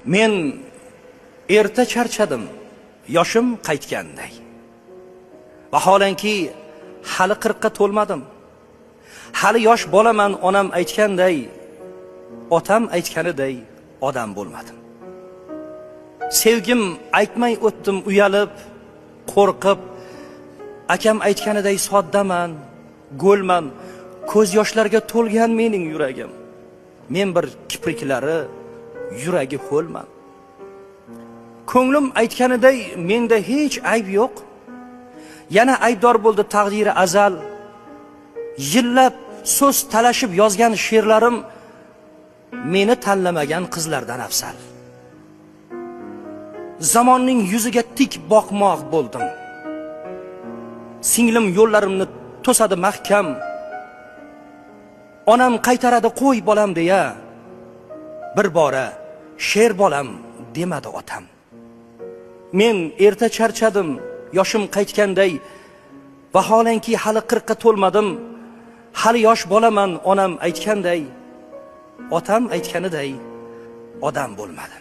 Men erta charchadim, yoshim qaytganday. Vaholanki hali 40 ga to'lmadim. Hali yosh bolaman, onam aytganday, otam aytganiday odam bo'lmadim. Sevgim aytmay o'tdim uyalib, qo'rqib. Akam aytganiday soddaman, go'lman, ko'z yoshlarga to'lgan mening yuragim. Men bir kipriklari, yuragi ho'lman. Ko'nglim aytganiday menda hech ayb yo'q. Yana aybdor bo'ldi taqdiri azal. Yillab so'z talashib yozgan she'rlarim meni tanlamagan qizlardan afzal. Zamonning yuziga tik boqmoq bo'ldim. Singlim yo'llarimni to'sadi mahkam. Onam qaytaradi qo'y bolam deya, bir bora she'r bolam demadi otam. Men erta charchadim, yoshim qaytganday. Vaholanki hali 40 ga to'lmadim. Hali yosh bolaman, onam aytganday, otam aytganiday odam bo'lmadim.